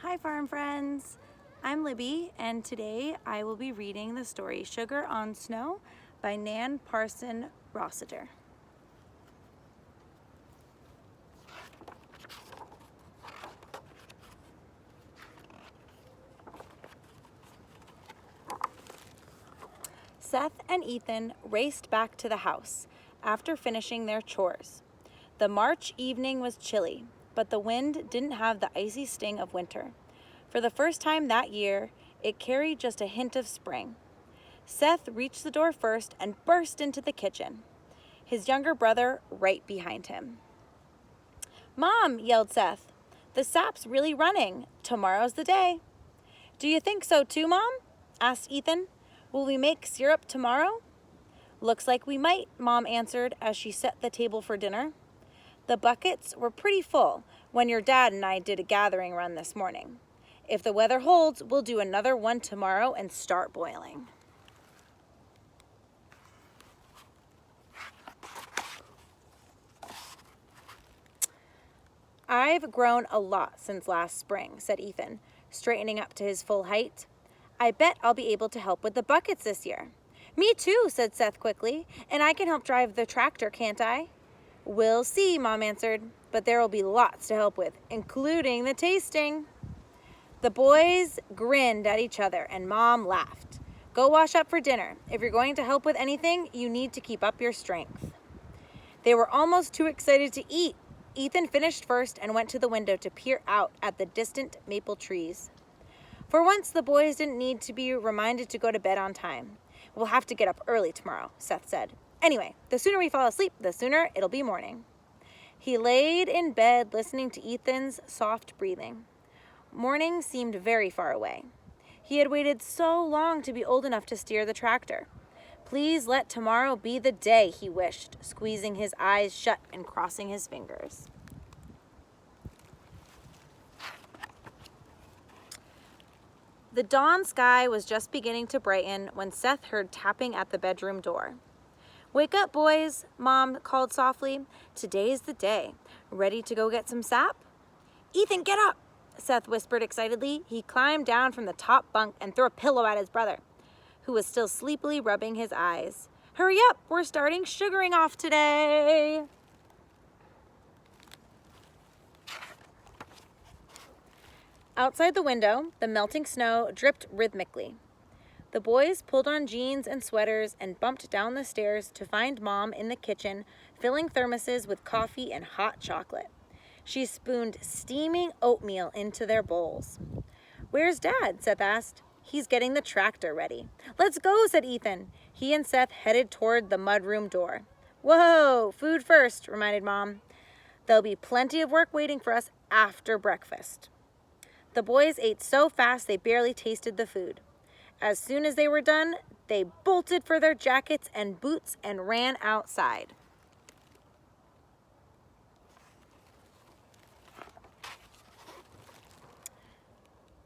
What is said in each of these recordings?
Hi farm friends, I'm Libby and today I will be reading the story Sugar on Snow by Parson, Rossiter. Seth and Ethan raced back to the house after finishing their chores. The March evening was chilly, but the wind didn't have the icy sting of winter. For the first time that year, it carried just a hint of spring. Seth reached the door first and burst into the kitchen, his younger brother right behind him. "Mom," yelled Seth, "the sap's really running. Tomorrow's the day." "Do you think so too, Mom?" asked Ethan. "Will we make syrup tomorrow?" "Looks like we might," Mom answered as she set the table for dinner. "The buckets were pretty full when your dad and I did a gathering run this morning. If the weather holds, we'll do another one tomorrow and start boiling." "I've grown a lot since last spring," said Ethan, straightening up to his full height. "I bet I'll be able to help with the buckets this year." "Me too," said Seth quickly, "and I can help drive the tractor, can't I?" "We'll see," Mom answered, "but there will be lots to help with, including the tasting." The boys grinned at each other and Mom laughed. "Go wash up for dinner. If you're going to help with anything, you need to keep up your strength." They were almost too excited to eat. Ethan finished first and went to the window to peer out at the distant maple trees. For once, the boys didn't need to be reminded to go to bed on time. "We'll have to get up early tomorrow," Seth said. "Anyway, the sooner we fall asleep, the sooner it'll be morning." He laid in bed listening to Ethan's soft breathing. Morning seemed very far away. He had waited so long to be old enough to steer the tractor. Please let tomorrow be the day, he wished, squeezing his eyes shut and crossing his fingers. The dawn sky was just beginning to brighten when Seth heard tapping at the bedroom door. "Wake up, boys," Mom called softly. "Today's the day. Ready to go get some sap?" "Ethan, get up," Seth whispered excitedly. He climbed down from the top bunk and threw a pillow at his brother, who was still sleepily rubbing his eyes. "Hurry up, we're starting sugaring off today." Outside the window, the melting snow dripped rhythmically. The boys pulled on jeans and sweaters and bumped down the stairs to find Mom in the kitchen, filling thermoses with coffee and hot chocolate. She spooned steaming oatmeal into their bowls. "Where's Dad?" Seth asked. "He's getting the tractor ready." "Let's go," said Ethan. He and Seth headed toward the mudroom door. "Whoa, food first," reminded Mom. "There'll be plenty of work waiting for us after breakfast." The boys ate so fast they barely tasted the food. As soon as they were done, they bolted for their jackets and boots and ran outside.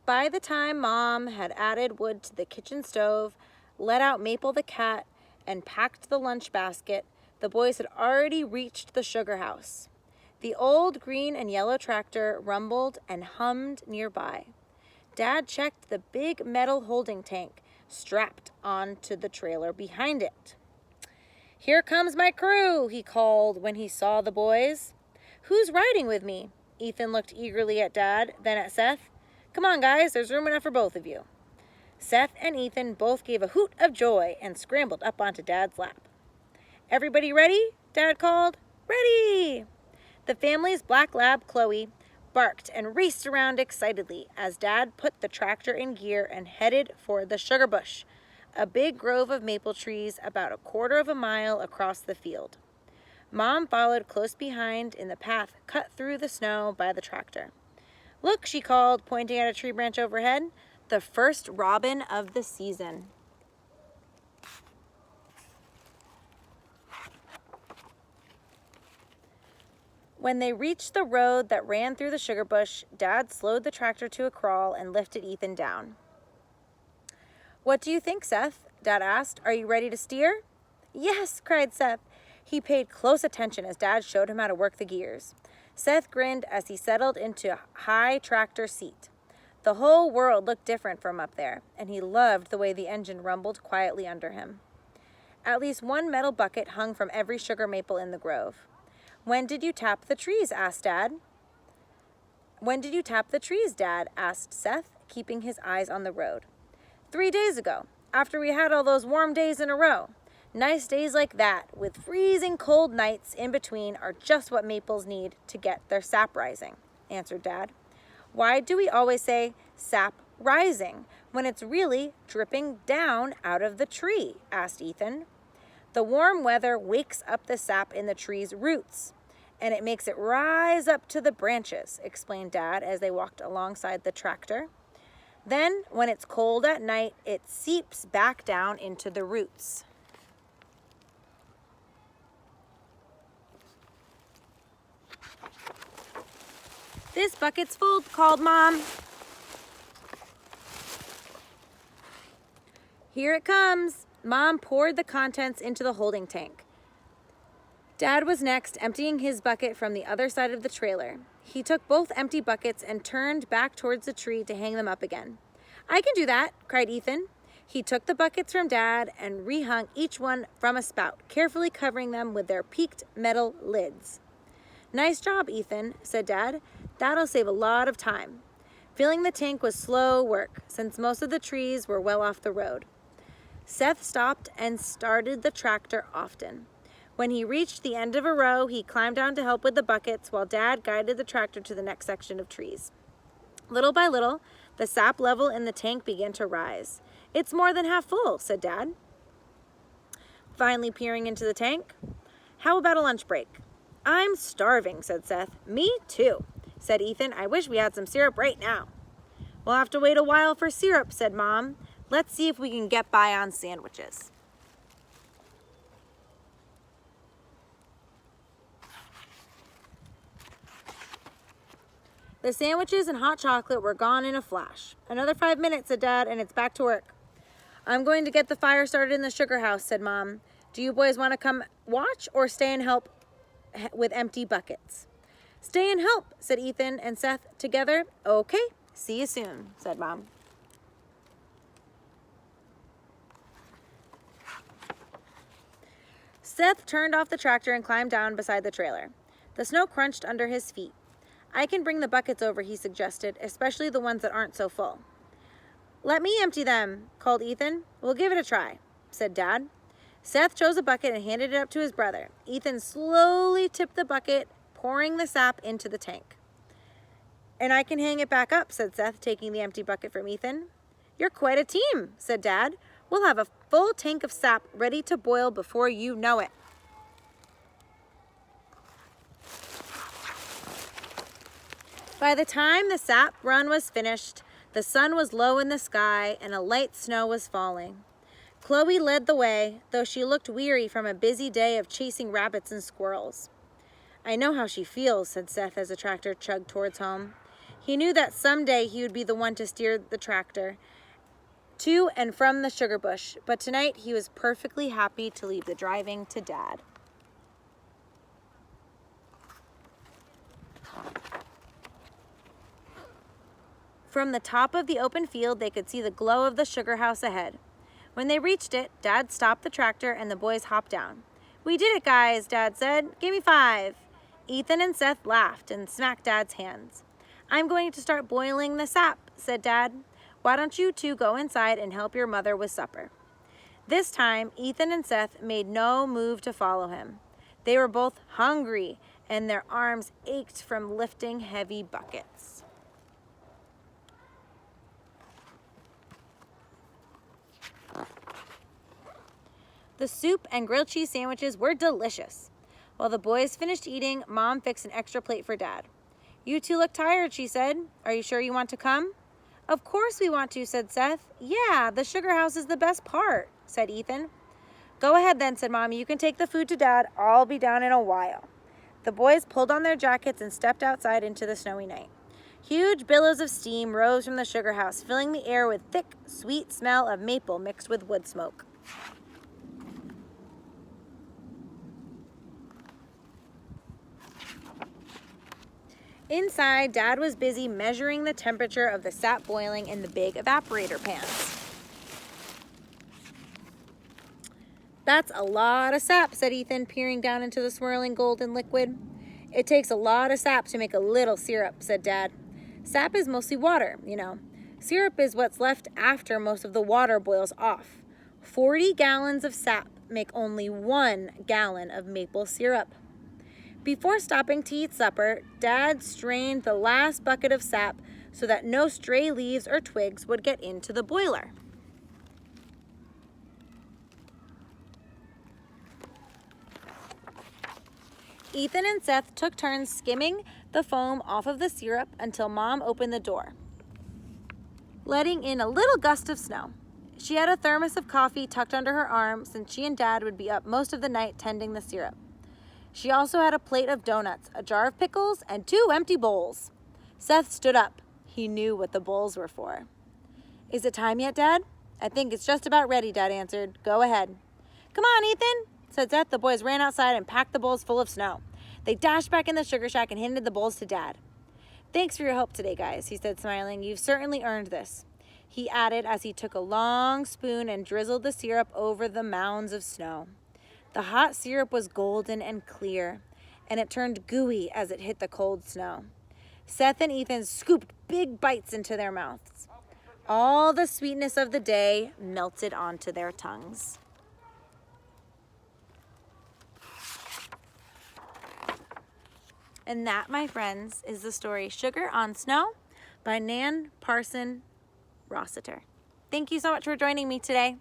By the time Mom had added wood to the kitchen stove, let out Maple the cat, and packed the lunch basket, the boys had already reached the sugar house. The old green and yellow tractor rumbled and hummed nearby. Dad checked the big metal holding tank strapped onto the trailer behind it. "Here comes my crew," he called when he saw the boys. "Who's riding with me?" Ethan looked eagerly at Dad, then at Seth. "Come on, guys, there's room enough for both of you." Seth and Ethan both gave a hoot of joy and scrambled up onto Dad's lap. "Everybody ready?" Dad called. "Ready!" The family's black lab, Chloe, barked and raced around excitedly as Dad put the tractor in gear and headed for the sugar bush, a big grove of maple trees about a quarter of a mile across the field. Mom followed close behind in the path cut through the snow by the tractor. "Look," she called, pointing at a tree branch overhead, "the first robin of the season." When they reached the road that ran through the sugar bush, Dad slowed the tractor to a crawl and lifted Ethan down. "What do you think, Seth?" Dad asked. "Are you ready to steer?" "Yes," cried Seth. He paid close attention as Dad showed him how to work the gears. Seth grinned as he settled into a high tractor seat. The whole world looked different from up there, and he loved the way the engine rumbled quietly under him. At least one metal bucket hung from every sugar maple in the grove. "When did you tap the trees?" asked Dad. "When did you tap the trees, Dad?" asked Seth, keeping his eyes on the road. 3 days ago, after we had all those warm days in a row. Nice days like that, with freezing cold nights in between, are just what maples need to get their sap rising," answered Dad. "Why do we always say sap rising when it's really dripping down out of the tree?" asked Ethan. "The warm weather wakes up the sap in the tree's roots, and it makes it rise up to the branches," explained Dad as they walked alongside the tractor. "Then, when it's cold at night, it seeps back down into the roots." "This bucket's full," called Mom. "Here it comes." Mom poured the contents into the holding tank. Dad was next, emptying his bucket from the other side of the trailer. He took both empty buckets and turned back towards the tree to hang them up again. "I can do that," cried Ethan. He took the buckets from Dad and rehung each one from a spout, carefully covering them with their peaked metal lids. "Nice job, Ethan," said Dad. "That'll save a lot of time." Filling the tank was slow work, since most of the trees were well off the road. Seth stopped and started the tractor often. When he reached the end of a row, he climbed down to help with the buckets while Dad guided the tractor to the next section of trees. Little by little, the sap level in the tank began to rise. "It's more than half full," said Dad, finally peering into the tank. "How about a lunch break?" "I'm starving," said Seth. "Me too," said Ethan. "I wish we had some syrup right now." "We'll have to wait a while for syrup," said Mom. "Let's see if we can get by on sandwiches." The sandwiches and hot chocolate were gone in a flash. "Another 5 minutes," said Dad, "and it's back to work." "I'm going to get the fire started in the sugar house," said Mom. "Do you boys want to come watch or stay and help with empty buckets?" "Stay and help," said Ethan and Seth together. "Okay, see you soon," said Mom. Seth turned off the tractor and climbed down beside the trailer. The snow crunched under his feet. "I can bring the buckets over," he suggested, "especially the ones that aren't so full." "Let me empty them," called Ethan. "We'll give it a try," said Dad. Seth chose a bucket and handed it up to his brother. Ethan slowly tipped the bucket, pouring the sap into the tank. "And I can hang it back up," said Seth, taking the empty bucket from Ethan. "You're quite a team," said Dad. "We'll have a full tank of sap ready to boil before you know it." By the time the sap run was finished, the sun was low in the sky and a light snow was falling. Chloe led the way, though she looked weary from a busy day of chasing rabbits and squirrels. "I know how she feels," said Seth as the tractor chugged towards home. He knew that someday he would be the one to steer the tractor to and from the sugar bush, but tonight he was perfectly happy to leave the driving to Dad. From the top of the open field, they could see the glow of the sugar house ahead. When they reached it, Dad stopped the tractor and the boys hopped down. "We did it, guys," Dad said. "Give me 5. Ethan and Seth laughed and smacked Dad's hands. "I'm going to start boiling the sap," said Dad. "Why don't you two go inside and help your mother with supper?" This time, Ethan and Seth made no move to follow him. They were both hungry, and their arms ached from lifting heavy buckets. The soup and grilled cheese sandwiches were delicious. While the boys finished eating, Mom fixed an extra plate for Dad. "You two look tired," she said. "Are you sure you want to come?" "Of course we want to," said Seth. "Yeah, the sugar house is the best part," said Ethan. "Go ahead then," said Mom. "You can take the food to Dad. I'll be down in a while." The boys pulled on their jackets and stepped outside into the snowy night. Huge billows of steam rose from the sugar house, filling the air with thick, sweet smell of maple mixed with wood smoke. Inside, Dad was busy measuring the temperature of the sap boiling in the big evaporator pans. That's a lot of sap, said Ethan, peering down into the swirling golden liquid. It takes a lot of sap to make a little syrup, said Dad. Sap is mostly water, you know. Syrup is what's left after most of the water boils off. 40 gallons of sap make only 1 gallon of maple syrup. Before stopping to eat supper, Dad strained the last bucket of sap so that no stray leaves or twigs would get into the boiler. Ethan and Seth took turns skimming the foam off of the syrup until Mom opened the door, letting in a little gust of snow. She had a thermos of coffee tucked under her arm since she and Dad would be up most of the night tending the syrup. She also had a plate of donuts, a jar of pickles, and 2 empty bowls. Seth stood up. He knew what the bowls were for. Is it time yet, Dad? I think it's just about ready, Dad answered. Go ahead. Come on, Ethan, said Seth. The boys ran outside and packed the bowls full of snow. They dashed back in the sugar shack and handed the bowls to Dad. Thanks for your help today, guys, he said, smiling. You've certainly earned this, he added as he took a long spoon and drizzled the syrup over the mounds of snow. The hot syrup was golden and clear, and it turned gooey as it hit the cold snow. Seth and Ethan scooped big bites into their mouths. All the sweetness of the day melted onto their tongues. And that, my friends, is the story Sugar on Snow by Nan Parson Rossiter. Thank you so much for joining me today.